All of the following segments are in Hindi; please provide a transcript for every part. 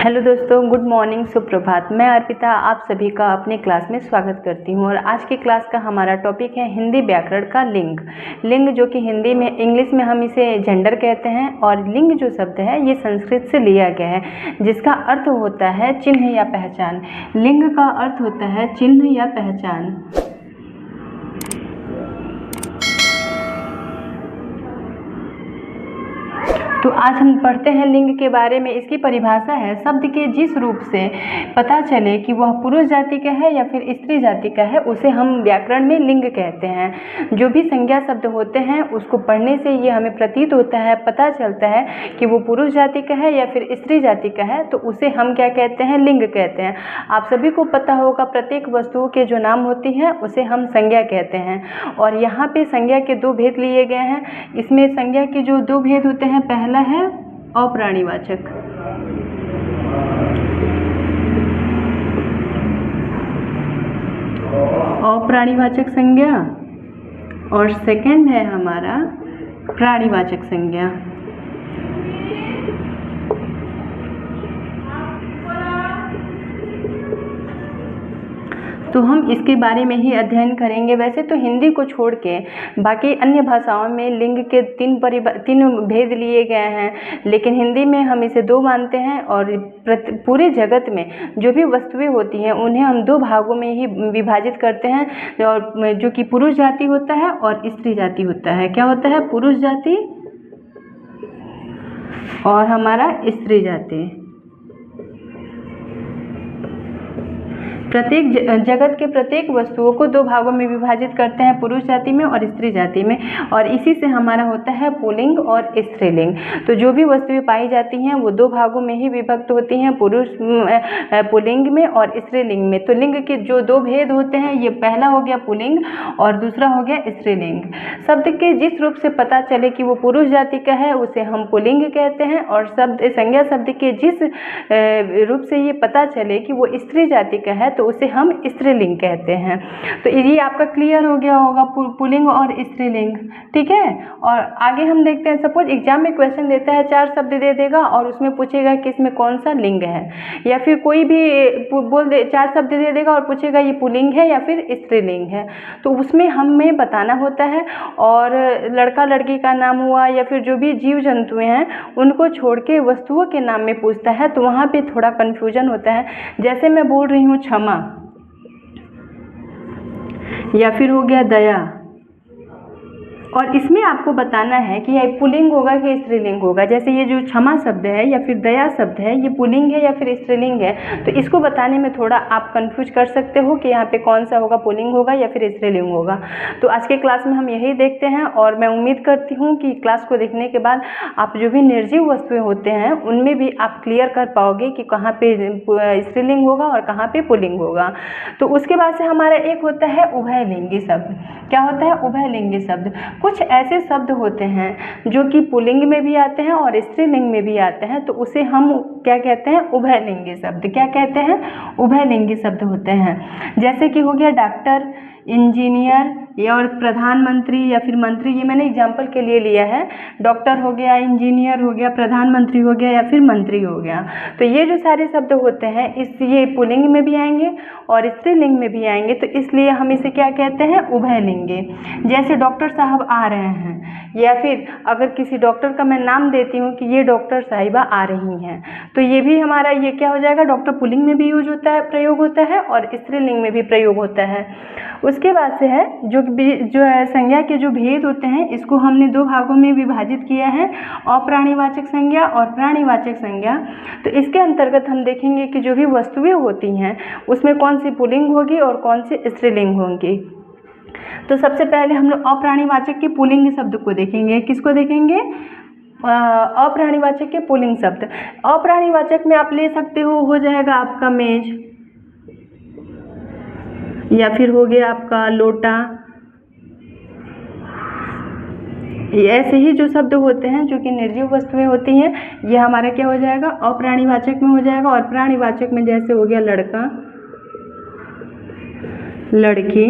हेलो दोस्तों, गुड मॉर्निंग, सुप्रभात। मैं अर्पिता आप सभी का अपने क्लास में स्वागत करती हूं और आज की क्लास का हमारा टॉपिक है हिंदी व्याकरण का लिंग। लिंग जो कि हिंदी में, इंग्लिश में हम इसे जेंडर कहते हैं और लिंग जो शब्द है ये संस्कृत से लिया गया है जिसका अर्थ होता है चिन्ह या पहचान। लिंग का अर्थ होता है चिन्ह या पहचान। तो आज हम पढ़ते हैं लिंग के बारे में। इसकी परिभाषा है शब्द के जिस रूप से पता चले कि वह पुरुष जाति का है या फिर स्त्री जाति का है उसे हम व्याकरण में लिंग कहते हैं। जो भी संज्ञा शब्द होते हैं उसको पढ़ने से ये हमें प्रतीत होता है, पता चलता है कि वो पुरुष जाति का है या फिर स्त्री जाति का है, तो उसे हम क्या कहते हैं, लिंग कहते हैं। आप सभी को पता होगा प्रत्येक वस्तुओं के जो नाम होती हैं उसे हम संज्ञा कहते हैं और यहाँ पे संज्ञा के दो भेद लिए गए हैं। इसमें संज्ञा के जो दो भेद होते हैं, पहला है अप्राणीवाचक। अप्राणीवाचक संज्ञा और सेकंड है हमारा प्राणीवाचक संज्ञा। तो हम इसके बारे में ही अध्ययन करेंगे। वैसे तो हिंदी को छोड़ के बाकी अन्य भाषाओं में लिंग के तीन भेद लिए गए हैं, लेकिन हिंदी में हम इसे दो मानते हैं और पूरे जगत में जो भी वस्तुएं होती हैं उन्हें हम दो भागों में ही विभाजित करते हैं, और जो कि पुरुष जाति होता है और स्त्री जाति होता है। क्या होता है? पुरुष जाति और हमारा स्त्री जाति। प्रत्येक जगत के प्रत्येक वस्तुओं को दो भागों में विभाजित करते हैं, पुरुष जाति में और स्त्री जाति में, और इसी से हमारा होता है पुल्लिंग और स्त्रीलिंग। तो जो भी वस्तुएं पाई जाती हैं वो दो भागों में ही विभक्त होती हैं, पुल्लिंग में और स्त्रीलिंग में। तो लिंग के जो दो भेद होते हैं, ये पहला हो गया पुल्लिंग और दूसरा हो गया स्त्रीलिंग। शब्द के जिस रूप से पता चले कि वो पुरुष जाति का है उसे हम पुल्लिंग कहते हैं, और संज्ञा शब्द के जिस रूप से ये पता चले कि वो स्त्री जाति का है तो उसे हम स्त्रीलिंग कहते हैं। तो ये आपका क्लियर हो गया होगा, पुल्लिंग और स्त्रीलिंग। ठीक है, और आगे हम देखते हैं। सपोज एग्जाम में क्वेश्चन देता है, चार शब्द दे देगा और उसमें पूछेगा कि इसमें कौन सा लिंग है, या फिर कोई भी बोल दे, चार शब्द दे देगा और पूछेगा ये पुल्लिंग है या फिर स्त्रीलिंग है, तो उसमें हमें बताना होता है। और लड़का लड़की का नाम हुआ या फिर जो भी जीव जंतु हैं उनको छोड़ के वस्तुओं के नाम में पूछता है तो वहाँ पे थोड़ा कन्फ्यूजन होता है। जैसे मैं बोल रही हूँ क्षमा, या फिर हो गया दया, और इसमें आपको बताना है कि यह पुल्लिंग होगा कि स्त्रीलिंग होगा। जैसे ये जो क्षमा शब्द है या फिर दया शब्द है, ये पुल्लिंग है या फिर स्त्रीलिंग है, तो इसको बताने में थोड़ा आप कंफ्यूज कर सकते हो कि यहाँ पे कौन सा होगा, पुल्लिंग होगा या फिर स्त्रीलिंग होगा। तो आज के क्लास में हम यही देखते हैं, और मैं उम्मीद करती हूँ कि क्लास को देखने के बाद आप जो भी निर्जीव वस्तुएं होते हैं उनमें भी आप क्लियर कर पाओगे कि कहाँ पे स्त्रीलिंग होगा और कहाँ पे पुल्लिंग होगा। तो उसके बाद से हमारा एक होता है उभयलिंगी शब्द। क्या होता है? उभयलिंगी शब्द। कुछ ऐसे शब्द होते हैं जो कि पुल्लिंग में भी आते हैं और स्त्रीलिंग में भी आते हैं, तो उसे हम क्या कहते हैं? उभयलिंगी शब्द। क्या कहते हैं? उभयलिंगी शब्द होते हैं। जैसे कि हो गया डॉक्टर, इंजीनियर या और प्रधानमंत्री या फिर मंत्री। ये मैंने एग्जाम्पल के लिए लिया है। डॉक्टर हो गया, इंजीनियर हो गया, प्रधानमंत्री हो गया या फिर मंत्री हो गया। तो ये जो सारे शब्द होते हैं ये पुल्लिंग में भी आएंगे और स्त्रीलिंग में भी आएंगे, तो इसलिए हम इसे क्या कहते हैं? उभयलिंगी। जैसे डॉक्टर साहब आ रहे हैं, या फिर अगर किसी डॉक्टर का मैं नाम देती हूँ कि ये डॉक्टर साहिबा आ रही हैं, तो ये भी हमारा ये क्या हो जाएगा? डॉक्टर पुल्लिंग में भी यूज होता है, प्रयोग होता है, और स्त्रीलिंग में भी प्रयोग होता है। उसके बाद से है जो है संज्ञा के जो भेद होते हैं, इसको हमने दो भागों में विभाजित किया है, अप्राणीवाचक संज्ञा और प्राणीवाचक संज्ञा। तो इसके अंतर्गत हम देखेंगे कि जो भी वस्तुएं होती हैं उसमें कौन सी पुल्लिंग होगी और कौन सी स्त्रीलिंग होंगी। तो सबसे पहले हम लोग अप्राणीवाचक के पुल्लिंग शब्द को देखेंगे। किसको देखेंगे? अप्राणीवाचक के पुल्लिंग शब्द। अप्राणीवाचक में आप ले सकते हो जाएगा आपका मेज, या फिर हो गया आपका लोटा। ऐसे ही जो शब्द होते हैं जो कि निर्जीव वस्तुएं होती हैं, ये हमारा क्या हो जाएगा? अप्राणीवाचक में हो जाएगा। और प्राणीवाचक में जैसे हो गया लड़का, लड़की,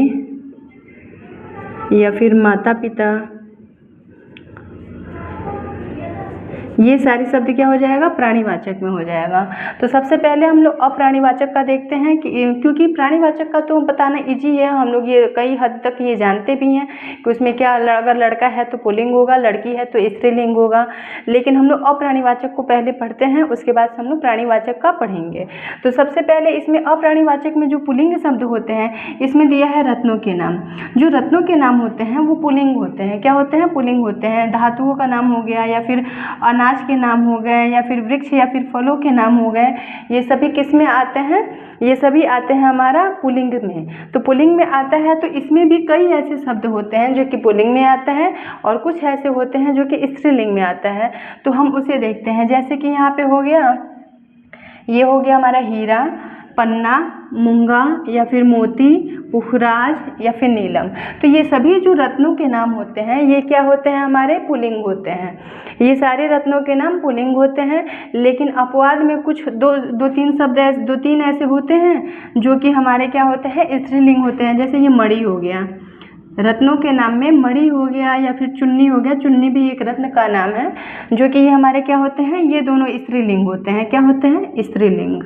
या फिर माता पिता, ये सारे शब्द क्या हो जाएगा, प्राणीवाचक में हो जाएगा। तो सबसे पहले हम लोग अप्राणीवाचक का देखते हैं कि क्योंकि प्राणीवाचक का तो बताना इजी है, हम लोग ये कई हद तक ये जानते भी हैं कि उसमें क्या, अगर लड़का है तो पुल्लिंग होगा, लड़की है तो स्त्रीलिंग होगा। लेकिन हम लोग अप्राणीवाचक को पहले पढ़ते हैं, उसके बाद हम लोग प्राणीवाचक का पढ़ेंगे। तो सबसे पहले इसमें अप्राणीवाचक में जो पुल्लिंग शब्द होते हैं, इसमें दिया है रत्नों के नाम। जो रत्नों के नाम होते हैं वो पुल्लिंग होते हैं। क्या होते हैं, पुल्लिंग होते हैं। धातुओं का नाम हो गया, या फिर अनाज के नाम हो गए, या फिर वृक्ष या फिर फलों के नाम हो गए, ये सभी किस में आते हैं, ये सभी आते हैं हमारा पुल्लिंग में। तो पुल्लिंग में आता है तो इसमें भी कई ऐसे शब्द होते हैं जो कि पुल्लिंग में आता है, और कुछ ऐसे होते हैं जो कि स्त्रीलिंग में आता है। तो हम उसे देखते हैं। जैसे कि यहाँ पे हो गया, ये हो गया हमारा हीरा, पन्ना, मूंगा, या फिर मोती, पुखराज, या फिर नीलम। तो ये सभी जो रत्नों के नाम होते हैं, ये क्या होते हैं, हमारे पुल्लिंग होते हैं। ये सारे रत्नों के नाम पुल्लिंग होते हैं। लेकिन अपवाद में कुछ दो तीन ऐसे होते हैं जो कि हमारे क्या होते हैं, स्त्रीलिंग होते हैं। जैसे ये मणि हो गया, रत्नों के नाम में मणि हो गया, या फिर चुन्नी हो गया। चुन्नी भी एक रत्न का नाम है, जो कि ये हमारे क्या होते हैं, ये दोनों स्त्रीलिंग होते हैं। क्या होते हैं, स्त्रीलिंग।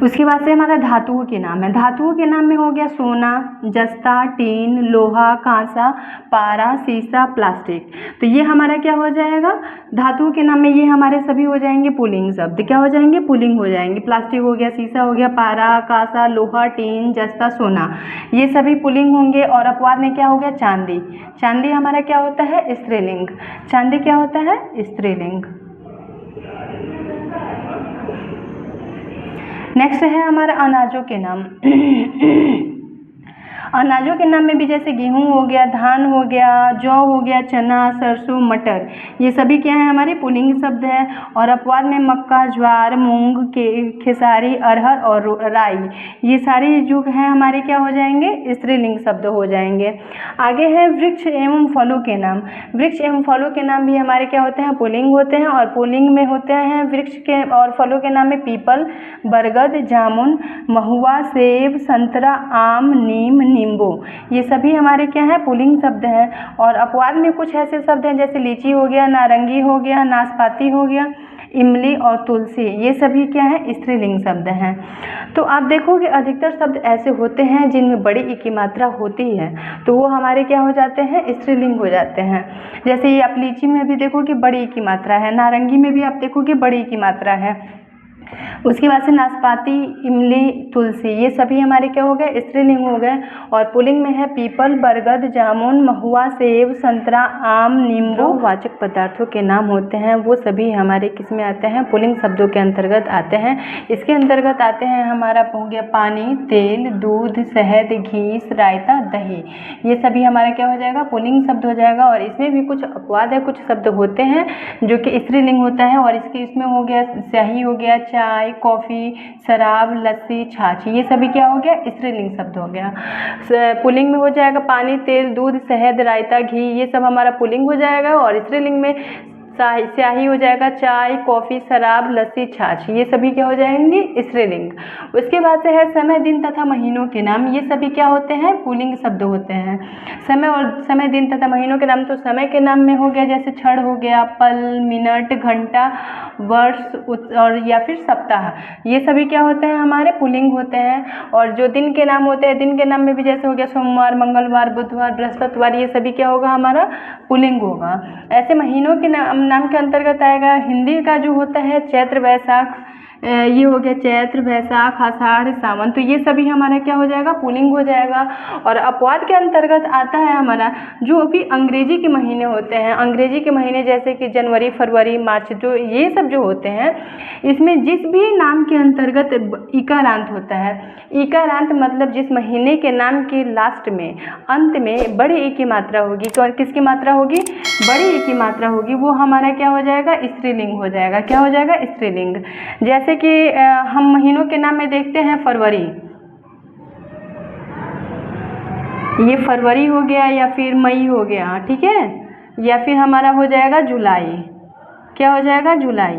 उसके बाद से हमारा धातुओं के नाम है। धातुओं के नाम में हो गया सोना, जस्ता, टीन, लोहा, कांसा, पारा, सीसा, प्लास्टिक। तो ये हमारा क्या हो जाएगा, धातुओं के नाम में ये हमारे सभी हो जाएंगे पुल्लिंग शब्द। क्या हो जाएंगे, पुल्लिंग हो जाएंगे। प्लास्टिक हो गया, सीसा हो गया, पारा, कांसा, लोहा, टीन, जस्ता, सोना, ये सभी पुल्लिंग होंगे। और अपवाद में क्या हो गया, चांदी। चांदी हमारा क्या होता है, स्त्रीलिंग। चांदी क्या होता है, स्त्रीलिंग। नेक्स्ट है हमारा अनाजों के नाम। अनाजों के नाम में भी जैसे गेहूं हो गया, धान हो गया, जौ हो गया, चना, सरसों, मटर, ये सभी क्या है, हमारे पुल्लिंग शब्द है। और अपवाद में मक्का, ज्वार, मूंग, खेसारी, अरहर और राई, ये सारे जो है हमारे क्या हो जाएंगे, स्त्रीलिंग शब्द हो जाएंगे। आगे है वृक्ष एवं फलों के नाम। वृक्ष एवं फलों के नाम भी हमारे क्या होते हैं, पुल्लिंग होते हैं। और पुल्लिंग में होते हैं वृक्ष के और फलों के नाम में पीपल, बरगद, जामुन, महुआ, सेब, संतरा, आम, नीम, नींबू, ये सभी हमारे क्या है, पुल्लिंग शब्द हैं। और अपवाद में कुछ ऐसे शब्द हैं जैसे लीची हो गया, नारंगी हो गया, नाशपाती हो गया, इमली और तुलसी, ये सभी क्या है, स्त्रीलिंग शब्द हैं। तो आप देखोगे अधिकतर शब्द ऐसे होते हैं जिनमें बड़ी ई की मात्रा होती है, तो वो हमारे क्या हो जाते हैं, स्त्रीलिंग हो जाते हैं। जैसे ये आप लीची में भी देखोगे बड़ी ई की मात्रा है, नारंगी में भी आप देखोगे बड़ी ई की मात्रा है। उसके बाद से नाशपाती, इमली, तुलसी, ये सभी हमारे क्या हो गए, स्त्रीलिंग हो गए। और पुल्लिंग में है पीपल, बरगद, जामुन, महुआ, सेब, संतरा, आम, नींबू। वाचक पदार्थों के नाम होते हैं वो सभी हमारे किस में आते हैं, पुल्लिंग शब्दों के अंतर्गत आते हैं। इसके अंतर्गत आते हैं हमारा हो गया पानी, तेल, दूध, शहद, घी, रायता, दही, ये सभी हमारा क्या हो जाएगा, पुल्लिंग शब्द हो जाएगा। और इसमें भी कुछ अपवाद है, कुछ शब्द होते हैं जो कि स्त्रीलिंग होता है। और इसमें हो गया स्याही हो गया, चाय, कॉफ़ी, शराब, लस्सी, छाछ, ये सभी क्या हो गया, स्त्रीलिंग शब्द हो गया। पुल्लिंग में हो जाएगा पानी, तेल, दूध, शहद, रायता, घी, ये सब हमारा पुल्लिंग हो जाएगा। और स्त्रीलिंग में स्याही हो जाएगा, चाय, कॉफ़ी, शराब, लस्सी, छाछ, ये सभी क्या हो जाएंगे, स्त्रीलिंग। उसके बाद से है समय, दिन तथा महीनों के नाम, ये सभी क्या होते हैं, पुल्लिंग शब्द होते हैं। समय, दिन तथा महीनों के नाम, तो समय के नाम में हो गया जैसे क्षण हो गया, पल, मिनट, घंटा, वर्ष और या फिर सप्ताह, ये सभी क्या होते हैं, हमारे पुल्लिंग होते हैं। और जो दिन के नाम होते हैं, दिन के नाम में भी जैसे हो गया सोमवार, मंगलवार, बुधवार, बृहस्पतिवार, ये सभी क्या होगा, हमारा पुल्लिंग होगा। ऐसे महीनों के नाम के अंतर्गत आएगा हिंदी का जो होता है चैत्र, वैशाख, ये हो गया चैत्र, वैशाख, आषाढ़, सावन, तो ये सभी हमारा क्या हो जाएगा, पुल्लिंग हो जाएगा। और अपवाद के अंतर्गत आता है हमारा जो भी अंग्रेजी के महीने होते हैं, अंग्रेजी के महीने जैसे कि जनवरी, फरवरी, मार्च, जो ये सब जो होते हैं, इसमें जिस भी नाम के अंतर्गत इकारांत होता है, इकारांत मतलब जिस महीने के नाम के लास्ट में, अंत में बड़ी ई की मात्रा होगी, तो किसकी मात्रा होगी, बड़ी ई की मात्रा होगी, वो हमारा क्या हो जाएगा, स्त्रीलिंग हो जाएगा। क्या हो जाएगा, स्त्रीलिंग। जैसे कि हम महीनों के नाम में देखते हैं फरवरी, ये फरवरी हो गया, या फिर मई हो गया, ठीक है, या फिर हमारा हो जाएगा जुलाई। क्या हो जाएगा, जुलाई।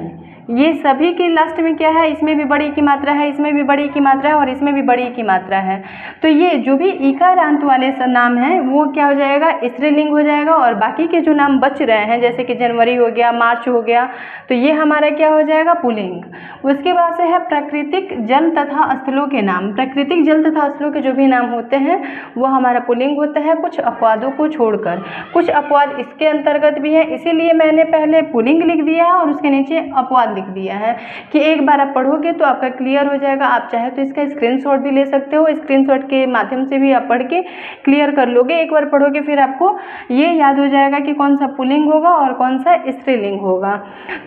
ये सभी के लास्ट में क्या है, इसमें भी बड़ी की मात्रा है, इसमें भी बड़ी की मात्रा है और इसमें भी बड़ी की मात्रा है। तो ये जो भी ईकारांत वाले नाम हैं वो क्या हो जाएगा, स्त्रीलिंग हो जाएगा। और बाकी के जो नाम बच रहे हैं जैसे कि जनवरी हो गया, मार्च हो गया, तो ये हमारा क्या हो जाएगा, पुल्लिंग। उसके बाद से है प्राकृतिक जल तथा स्थलों के नाम। प्राकृतिक जल तथा स्थलों के जो भी नाम होते हैं वो हमारा पुल्लिंग होता है, कुछ अपवादों को छोड़कर। कुछ अपवाद इसके अंतर्गत भी है, इसीलिए मैंने पहले पुल्लिंग लिख दिया है और उसके नीचे अपवाद लिख दिया है कि एक बार आप पढ़ोगे तो आपका क्लियर हो जाएगा। आप चाहे तो इसका स्क्रीनशॉट भी ले सकते हो, स्क्रीनशॉट के माध्यम से भी आप पढ़ के क्लियर कर लोगे। एक बार पढ़ोगे फिर आपको ये याद हो जाएगा कि कौन सा पुल्लिंग होगा और कौन सा स्त्रीलिंग होगा।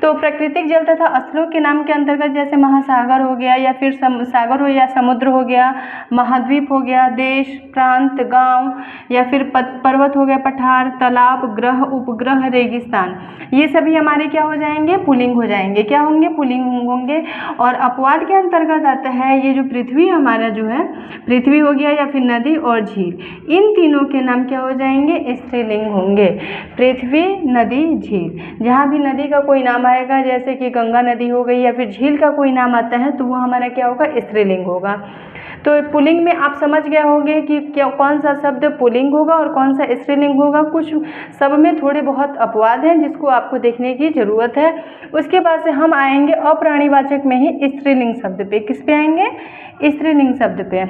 तो प्राकृतिक जल तथा स्थलों के नाम के अंतर्गत जैसे महासागर हो गया या फिर सागर हो या समुद्र हो गया, महाद्वीप हो गया, देश, प्रांत, गांव या फिर पर्वत हो गया, पठार, तालाब, ग्रह, उपग्रह, रेगिस्तान, ये सभी हमारे क्या हो जाएंगे, पुल्लिंग हो जाएंगे। क्या होंगे, पुल्लिंग होंगे। और अपवाद के अंतर्गत आता है ये जो पृथ्वी हमारा जो है, पृथ्वी हो गया या फिर नदी और झील, इन तीनों के नाम क्या हो जाएंगे, स्त्रीलिंग होंगे। पृथ्वी, नदी, झील, जहाँ भी नदी का कोई नाम आएगा जैसे कि गंगा नदी हो गई या फिर झील का कोई नाम आता है तो वो हमारा क्या होगा, स्त्रीलिंग होगा। तो पुल्लिंग में आप समझ गए होंगे कि क्या कौन सा शब्द पुल्लिंग होगा और कौन सा स्त्रीलिंग होगा। कुछ सब में थोड़े बहुत अपवाद हैं जिसको आपको देखने की ज़रूरत है। उसके बाद से हम आएंगे अप्राणीवाचक में ही स्त्रीलिंग शब्द पे। किस पे आएंगे, स्त्रीलिंग शब्द पे।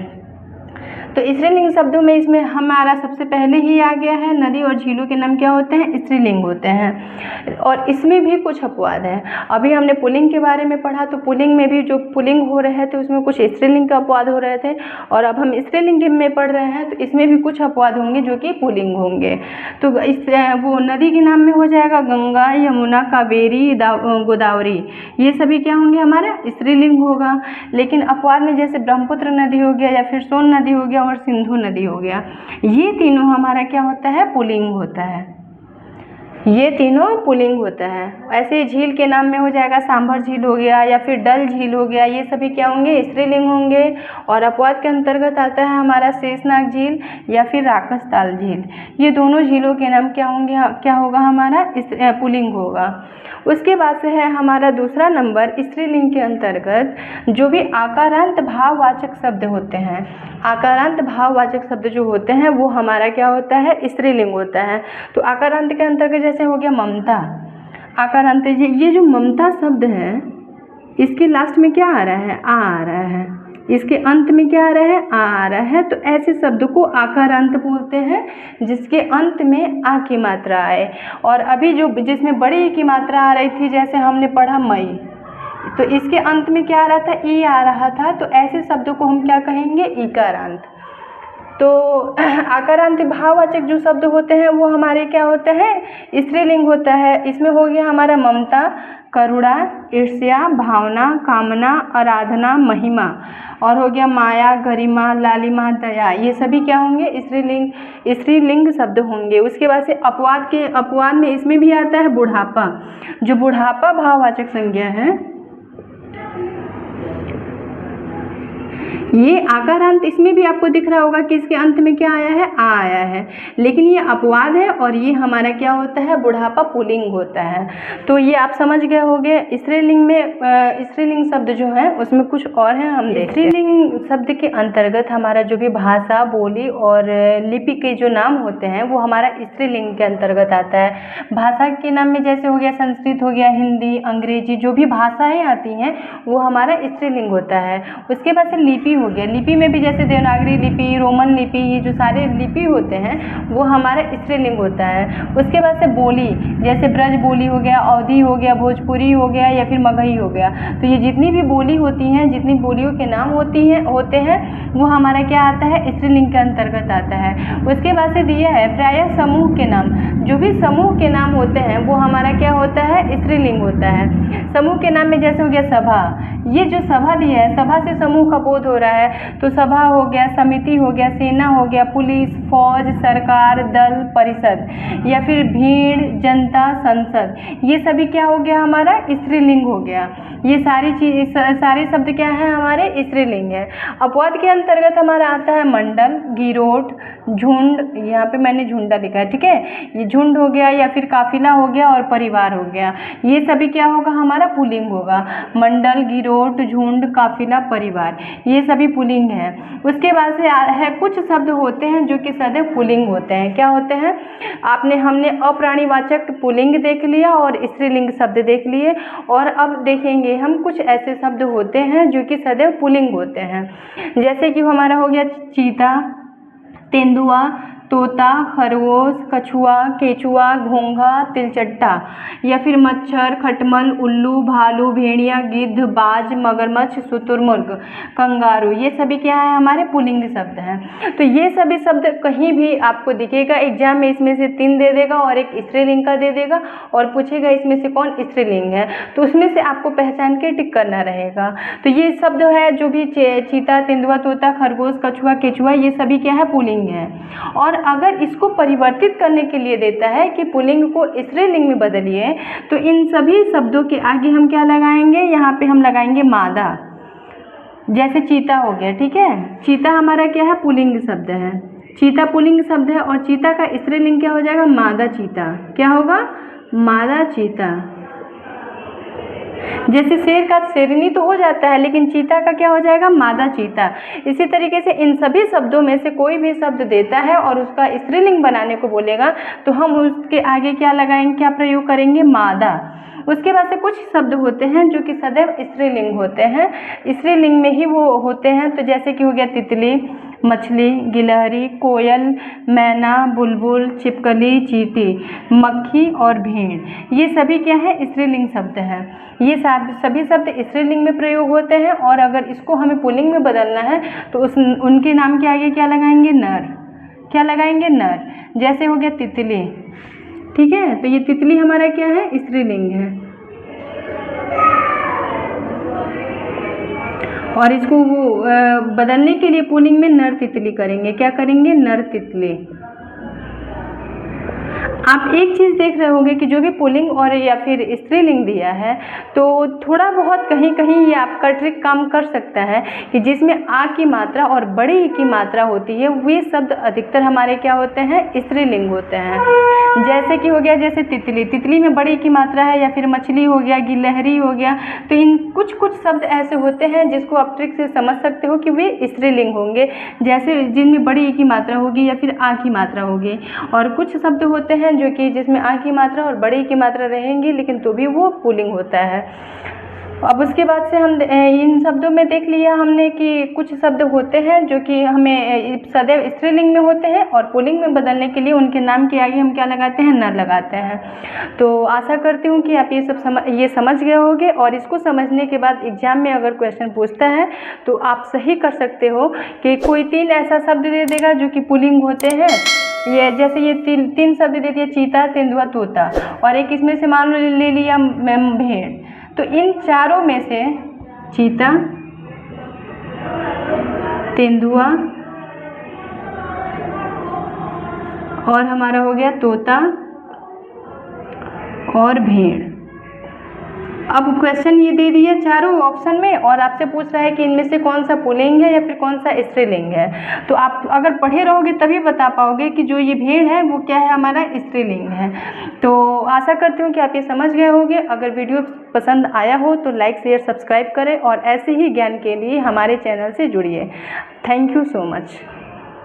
तो स्त्रीलिंग शब्दों में इसमें हमारा सबसे पहले ही आ गया है, नदी और झीलों के नाम क्या होते हैं, स्त्रीलिंग होते हैं। और इसमें भी कुछ अपवाद हैं। अभी हमने पुल्लिंग के बारे में पढ़ा तो पुल्लिंग में भी जो पुल्लिंग हो रहे थे उसमें कुछ स्त्रीलिंग का अपवाद हो रहे थे, और अब हम स्त्रीलिंग में पढ़ रहे हैं तो इसमें भी कुछ अपवाद होंगे जो कि पुल्लिंग होंगे। तो वो नदी के नाम में हो जाएगा गंगा, यमुना, कावेरी, गोदावरी, ये सभी क्या होंगे, हमारा स्त्रीलिंग होगा। लेकिन अपवाद में जैसे ब्रह्मपुत्र नदी हो गया या फिर सोन नदी हो गया और सिंधु नदी हो गया, ये तीनों हमारा क्या होता है, पुल्लिंग होता है। ये तीनों पुल्लिंग होता है। ऐसे झील के नाम में हो जाएगा सांभर झील हो गया या फिर डल झील हो गया, ये सभी क्या होंगे, स्त्रीलिंग होंगे। और अपवाद के अंतर्गत आता है हमारा शेषनाग झील या फिर राकसताल झील, ये दोनों झीलों के नाम क्या होंगे, क्या होगा हमारा, पुल्लिंग होगा। उसके बाद से है हमारा दूसरा नंबर, स्त्रीलिंग के अंतर्गत जो भी आकारांत भाववाचक शब्द होते हैं, आकारांत भाववाचक शब्द जो होते हैं वो हमारा क्या होता है, स्त्रीलिंग होता है। तो आकारांत के अंतर्गत जैसे हो गया ममता, आकारांत, ये जो ममता शब्द है इसके लास्ट में क्या आ रहा है, आ रहा है, इसके अंत में क्या आ रहा है, आ रहा है। तो ऐसे शब्द को आकारांत बोलते हैं जिसके अंत में आ की मात्रा आए। और अभी जो जिसमें बड़ी की मात्रा आ रही थी जैसे हमने पढ़ा मई, तो इसके अंत में क्या आ रहा था, ई आ रहा था, तो ऐसे शब्दों को हम क्या कहेंगे, ईकारांत। तो आकारांत भाववाचक जो शब्द होते हैं वो हमारे क्या होते हैं, स्त्रीलिंग होता है। इसमें हो गया हमारा ममता, करुणा, ईर्ष्या, भावना, कामना, आराधना, महिमा, और हो गया माया, गरिमा, लालिमा, दया, ये सभी क्या होंगे, स्त्रीलिंग शब्द होंगे। उसके बाद से अपवाद में इसमें भी आता है बुढ़ापा, जो बुढ़ापा भाववाचक संज्ञा है, ये आकारांत, इसमें भी आपको दिख रहा होगा कि इसके अंत में क्या आया है, आ आया है, लेकिन ये अपवाद है और ये हमारा क्या होता है, बुढ़ापा पुल्लिंग होता है। तो ये आप समझ गए होंगे। स्त्रीलिंग में स्त्रीलिंग शब्द जो है उसमें कुछ और है, हम देखते हैं। स्त्रीलिंग शब्द के अंतर्गत हमारा जो भी भाषा, बोली और लिपि के जो नाम होते हैं वो हमारा स्त्रीलिंग के अंतर्गत आता है। भाषा के नाम में जैसे हो गया संस्कृत हो गया, हिंदी, अंग्रेजी, जो भी भाषाएं आती हैं वो हमारा स्त्रीलिंग होता है। उसके बाद से लिपि हो गया, लिपि में भी जैसे देवनागरी लिपि, रोमन लिपि, ये जो सारे लिपि होते हैं वो हमारा स्त्रीलिंग होता है। उसके बाद से बोली, जैसे ब्रज बोली हो गया, अवधी हो गया, भोजपुरी हो गया या फिर मगही हो गया, तो ये जितनी भी बोली होती हैं, जितनी बोलियों के नाम होते हैं वो हमारा क्या आता है, स्त्रीलिंग के अंतर्गत आता है। उसके बाद से दिया है प्रायः समूह के नाम, जो भी समूह के नाम होते हैं वो हमारा क्या होता है, स्त्रीलिंग होता है। समूह के नाम में जैसे हो गया सभा, ये जो सभा दिया है, सभा से समूह का बोध हो रहा है, तो सभा हो गया, समिति हो गया, सेना हो गया, पुलिस, फौज, सरकार, दल, परिषद, या फिर भीड़, जनता, संसद, ये सभी क्या हो गया हमारा स्त्रीलिंग हो गया। ये सारे शब्द क्या है हमारे स्त्रीलिंग है। अपवाद के अंतर्गत हमारा आता है मंडल, गिरोट, झुंड, यहाँ पे मैंने झुंडा लिखा है, ठीक है, ये झुंड हो गया, या फिर काफिला हो गया और परिवार हो गया, ये सभी क्या होगा हमारा पुल्लिंग होगा। मंडल, गिरोट, झुंड, काफिला, परिवार, ये सभी पुल्लिंग है। उसके बाद से है कुछ शब्द होते हैं जो कि सदैव पुल्लिंग होते हैं। क्या होते हैं? हमने अप्राणीवाचक पुल्लिंग देख लिया और स्त्रीलिंग शब्द देख लिए, और अब देखेंगे हम कुछ ऐसे शब्द होते हैं जो कि सदैव पुल्लिंग होते हैं। जैसे कि हमारा हो गया चीता, तेंदुआ, तोता, खरगोश, कछुआ, केचुआ, घोंघा, तिलचट्टा, या फिर मच्छर, खटमल, उल्लू, भालू, भेड़िया, गिद्ध, बाज, मगरमच्छ, शुतुरमुर्ग, कंगारू, ये सभी क्या है हमारे पुल्लिंग शब्द हैं। तो ये सभी शब्द कहीं भी आपको दिखेगा एग्जाम में, इसमें से 3 दे देगा और एक स्त्रीलिंग का दे देगा और पूछेगा इसमें से कौन स्त्रीलिंग है, तो उसमें से आपको पहचान के टिक करना रहेगा। तो ये शब्द है जो भी चीता, तेंदुआ, तोता, खरगोश, कछुआ, केचुआ, ये सभी क्या है पुल्लिंग है। और अगर इसको परिवर्तित करने के लिए देता है कि पुल्लिंग को स्त्रीलिंग में बदलिए, तो इन सभी शब्दों के आगे हम क्या लगाएंगे, यहाँ पे हम लगाएंगे मादा। जैसे चीता हो गया, ठीक है, चीता हमारा क्या है पुल्लिंग शब्द है, चीता पुल्लिंग शब्द है, और चीता का स्त्रीलिंग क्या हो जाएगा मादा चीता। क्या होगा? मादा चीता। जैसे शेर का शेरनी तो हो जाता है, लेकिन चीता का क्या हो जाएगा मादा चीता। इसी तरीके से इन सभी शब्दों में से कोई भी शब्द देता है और उसका स्त्रीलिंग बनाने को बोलेगा, तो हम उसके आगे क्या लगाएंगे, क्या प्रयोग करेंगे, मादा। उसके बाद से कुछ शब्द होते हैं जो कि सदैव स्त्रीलिंग होते हैं, स्त्रीलिंग में ही वो होते हैं। तो जैसे कि हो गया तितली, मछली, गिलहरी, कोयल, मैना, बुलबुल, छिपकली, चींटी, मक्खी और भेड़, ये सभी क्या है स्त्रीलिंग शब्द हैं। ये सभी शब्द स्त्रीलिंग में प्रयोग होते हैं, और अगर इसको हमें पुल्लिंग में बदलना है तो उनके नाम के आगे क्या लगाएंगे, नर। क्या लगाएंगे, नर। जैसे हो गया तितली, ठीक है, तो ये तितली हमारा क्या है स्त्रीलिंग है, और इसको वो बदलने के लिए पुल्लिंग में नर तितली करेंगे। क्या करेंगे, नर तितली। आप एक चीज़ देख रहे होंगे कि जो भी पुल्लिंग और या फिर स्त्रीलिंग दिया है, तो थोड़ा बहुत कहीं कहीं ये आपका ट्रिक काम कर सकता है कि जिसमें आ की मात्रा और बड़ी ई की मात्रा होती है, वे शब्द अधिकतर हमारे क्या होते हैं, स्त्रीलिंग होते हैं। जैसे कि हो गया, जैसे तितली, तितली में बड़ी की मात्रा है, या फिर मछली हो गया, गिलहरी हो गया, तो इन कुछ शब्द ऐसे होते हैं जिसको आप ट्रिक से समझ सकते हो कि वे स्त्रीलिंग होंगे, जैसे जिनमें बड़ी ई की मात्रा होगी या फिर आ की मात्रा होगी। और कुछ शब्द होते हैं जो कि जिसमें आ की मात्रा और बड़ी की मात्रा रहेंगी, लेकिन तो भी वो पुल्लिंग होता है। अब उसके बाद से हम इन शब्दों में देख लिया हमने कि कुछ शब्द होते हैं जो कि हमें सदैव स्त्रीलिंग में होते हैं, और पुल्लिंग में बदलने के लिए उनके नाम के आगे हम क्या लगाते हैं, नर लगाते हैं। तो आशा करती हूँ कि आप ये समझ गए होंगे, और इसको समझने के बाद एग्जाम में अगर क्वेश्चन पूछता है तो आप सही कर सकते हो कि कोई 3 ऐसा शब्द दे देगा जो कि पुल्लिंग होते हैं। ये जैसे ये 3 शब्द दे दिया, चीता, तेंदुआ, तोता, और एक इसमें से मान लो ले लिया भेड़। तो इन चारों में से चीता, तेंदुआ और हमारा हो गया तोता और भेड़। अब क्वेश्चन ये दे दिया चारों ऑप्शन में, और आपसे पूछ रहा है कि इनमें से कौन सा पुल्लिंग है या फिर कौन सा स्त्रीलिंग है। तो आप अगर पढ़े रहोगे तभी बता पाओगे कि जो ये भेड़ है वो क्या है, हमारा स्त्रीलिंग है। तो आशा करती हूँ कि आप ये समझ गए होंगे। अगर वीडियो पसंद आया हो तो लाइक, शेयर, सब्सक्राइब करें, और ऐसे ही ज्ञान के लिए हमारे चैनल से जुड़िए। Thank you so much.